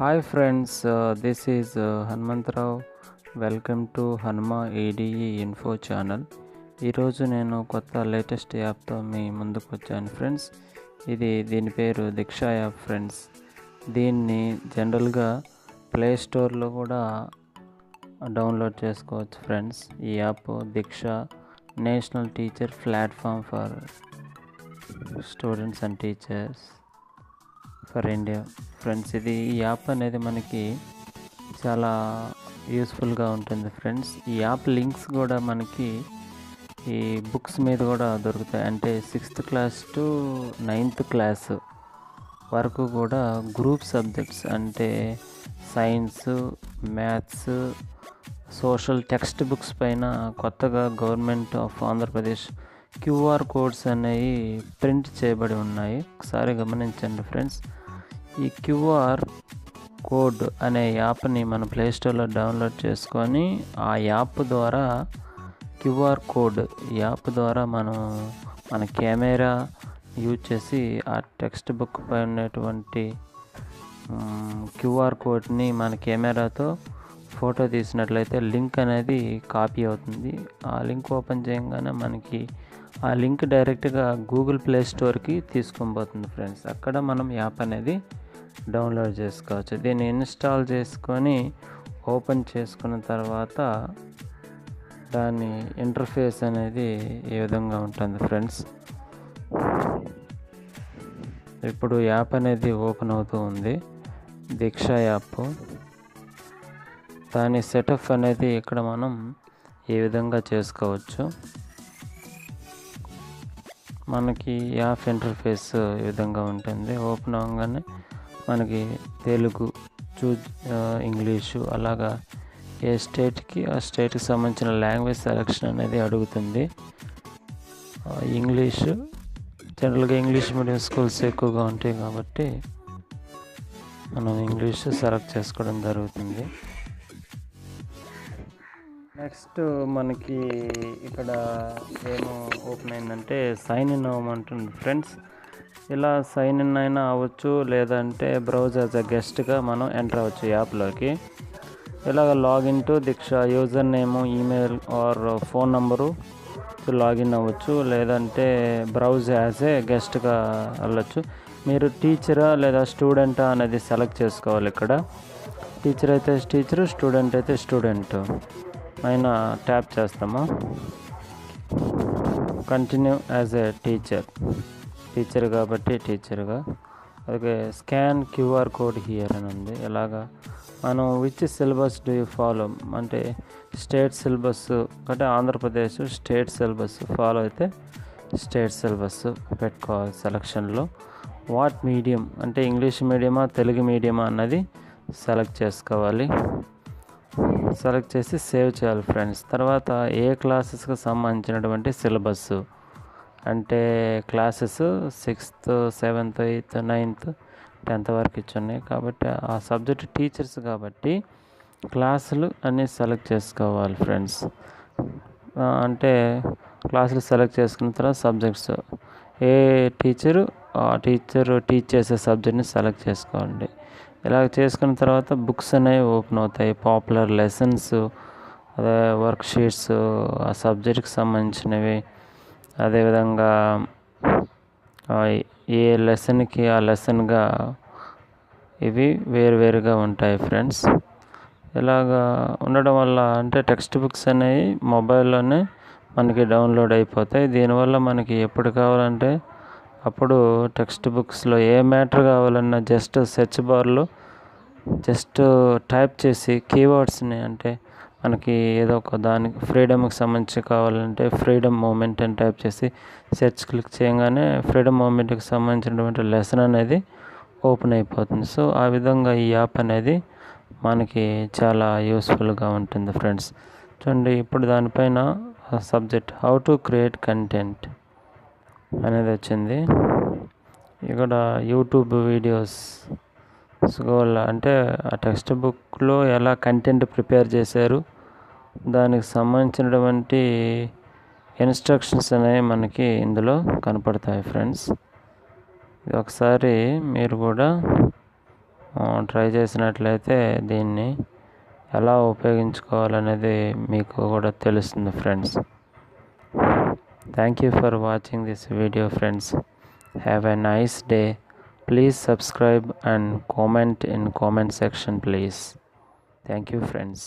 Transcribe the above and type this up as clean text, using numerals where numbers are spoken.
Hi friends, this is Hanmantrao. Welcome to Hanuma ADE info channel. ఈరోజు నేను కొత్త latest యాప్తో మీ ముందుకు వచ్చాను ఫ్రెండ్స్. దీని పేరు దీక్ష యాప్ ఫ్రెండ్స్. దీన్ని జనరల్గా ప్లే స్టోర్లో కూడా డౌన్లోడ్ చేసుకోవచ్చు ఫ్రెండ్స్. ఈ app Diksha national teacher platform for students and teachers for India friends. ఈ యాప్ అనేది మనకి చాలా యూస్ఫుల్గా ఉంటుంది ఫ్రెండ్స్. ఈ యాప్ లింక్స్ కూడా మనకి ఈ బుక్స్ మీద కూడా దొరుకుతాయి. అంటే 6th class to 9th class వరకు కూడా గ్రూప్ సబ్జెక్ట్స్ అంటే science, maths, social text books పైన కొత్తగా government of Andhra Pradesh QR codes అనేవి ప్రింట్ చేయబడి ఉన్నాయి. ఒకసారి గమనించండి ఫ్రెండ్స్. ఈ క్యూఆర్ కోడ్ అనే యాప్ని మన ప్లేస్టోర్లో డౌన్లోడ్ చేసుకొని ఆ యాప్ ద్వారా క్యూఆర్ కోడ్ యాప్ ద్వారా మన కెమెరా యూజ్ చేసి ఆ టెక్స్ట్ బుక్ పై ఉన్నటువంటి క్యూఆర్ కోడ్ని మన కెమెరాతో ఫోటో తీసినట్లయితే లింక్ అనేది కాపీ అవుతుంది. ఆ లింక్ ఓపెన్ చేయగానే మనకి ఆ లింక్ డైరెక్ట్గా గూగుల్ ప్లే స్టోర్కి తీసుకొని పోతుంది ఫ్రెండ్స్. అక్కడ మనం యాప్ అనేది డౌన్లోడ్ చేసుకోవచ్చు. దీన్ని ఇన్స్టాల్ చేసుకొని ఓపెన్ చేసుకున్న తర్వాత దాని ఇంటర్ఫేస్ అనేది ఈ విధంగా ఉంటుంది ఫ్రెండ్స్. ఇప్పుడు యాప్ అనేది ఓపెన్ అవుతూ ఉంది, దీక్ష యాప్. దాని సెటప్ అనేది ఇక్కడ మనం ఈ విధంగా చేసుకోవచ్చు. మనకి యాప్ ఇంటర్ఫేస్ ఈ విధంగా ఉంటుంది. ఓపెన్ అవ్వగానే మనకి తెలుగు, ఇంగ్లీషు, అలాగా ఏ స్టేట్కి ఆ స్టేట్కి సంబంధించిన లాంగ్వేజ్ సెలెక్షన్ అనేది అడుగుతుంది. ఇంగ్లీషు జనరల్గా ఇంగ్లీష్ మీడియం స్కూల్స్ ఎక్కువగా ఉంటాయి కాబట్టి మనం ఇంగ్లీష్ సెలెక్ట్ చేసుకోవడం జరుగుతుంది. నెక్స్ట్ మనకి ఇక్కడ ఏమో ఓపెన్ అయిందంటే సైన్ ఇన్ అవ్వమంటుంది ఫ్రెండ్స్. ఇలా సైన్ ఇన్ అయినా అవ్వచ్చు, లేదంటే బ్రౌజ్ యాజ్ అ గెస్ట్గా మనం ఎంటర్ అవ్వచ్చు యాప్లోకి. ఇలాగ login to Diksha user name, email or phone number login అవ్వచ్చు, లేదంటే బ్రౌజ్ యాజ్ ఏ గెస్ట్గా వెళ్ళచ్చు. మీరు టీచరా లేదా స్టూడెంటా అనేది సెలెక్ట్ చేసుకోవాలి. ఇక్కడ టీచర్ అయితే టీచరు, స్టూడెంట్ అయితే స్టూడెంట్ అయినా ట్యాప్ చేస్తాము. కంటిన్యూ యాజ్ ఏ టీచర్ కాబట్టి టీచర్గా. అలాగే స్కాన్ క్యూఆర్ కోడ్ హియర్ అని ఉంది. ఇలాగా మనం which syllabus do you follow అంటే స్టేట్ సిలబస్ అంటే ఆంధ్రప్రదేశ్ స్టేట్ సిలబస్ ఫాలో అయితే స్టేట్ సిలబస్ పెట్టుకోవాలి సెలక్షన్లో. వాట్ మీడియం అంటే ఇంగ్లీష్ మీడియమా తెలుగు మీడియమా అన్నది సెలెక్ట్ చేసుకోవాలి. సెలెక్ట్ చేసి సేవ్ చేయాలి ఫ్రెండ్స్. తర్వాత ఏ క్లాసెస్కి సంబంధించినటువంటి సిలబస్ అంటే classes 6th, 7th, 8th, 9th, 10th వరకు ఇచ్చున్నాయి కాబట్టి ఆ సబ్జెక్ట్ టీచర్స్ కాబట్టి క్లాసులు అన్నీ సెలెక్ట్ చేసుకోవాలి ఫ్రెండ్స్. అంటే క్లాసులు సెలెక్ట్ చేసుకున్న తర్వాత సబ్జెక్ట్స్ ఏ టీచరు ఆ టీచర్ టీచ్ చేసే సబ్జెక్ట్ని సెలెక్ట్ చేసుకోండి. ఇలా చేసుకున్న తర్వాత బుక్స్ అనేవి ఓపెన్ అవుతాయి. పాపులర్ లెసన్స్, అదే వర్క్ షీట్స్ ఆ సబ్జెక్ట్కి సంబంధించినవి, అదేవిధంగా ఏ లెసన్కి ఆ లెసన్గా ఇవి వేరువేరుగా ఉంటాయి ఫ్రెండ్స్. ఇలాగా ఉండడం వల్ల అంటే టెక్స్ట్ బుక్స్ అనేవి మొబైల్లోనే మనకి డౌన్లోడ్ అయిపోతాయి. దీనివల్ల మనకి ఎప్పుడు కావాలంటే అప్పుడు టెక్స్ట్ బుక్స్లో ఏ మ్యాటర్ కావాలన్నా జస్ట్ సెర్చ్ బార్లో జస్ట్ టైప్ చేసి కీవర్డ్స్ని అంటే మనకి ఏదో ఒక దానికి ఫ్రీడమ్కి సంబంధించి కావాలంటే ఫ్రీడమ్ మూమెంట్ అని టైప్ చేసి సెర్చ్ క్లిక్ చేయగానే ఫ్రీడమ్ మూమెంట్కి సంబంధించినటువంటి లెసన్ అనేది ఓపెన్ అయిపోతుంది. సో ఆ విధంగా ఈ యాప్ అనేది మనకి చాలా యూస్ఫుల్గా ఉంటుంది ఫ్రెండ్స్. చూడండి, ఇప్పుడు దానిపైన subject how to create content అనేది వచ్చింది. ఇక్కడ యూట్యూబ్ వీడియోస్ అంటే ఆ టెక్స్ట్ బుక్లో ఎలా కంటెంట్ ప్రిపేర్ చేశారు దానికి సంబంధించినటువంటి ఇన్స్ట్రక్షన్స్ అనేవి మనకి ఇందులో కనపడతాయి ఫ్రెండ్స్. ఇది ఒకసారి మీరు కూడా ట్రై చేసినట్లయితే దీన్ని ఎలా ఉపయోగించుకోవాలనేది మీకు కూడా తెలుస్తుంది friends. Thank you for watching this video friends. Have a nice day. Please subscribe and comment in comment section please. Thank you friends.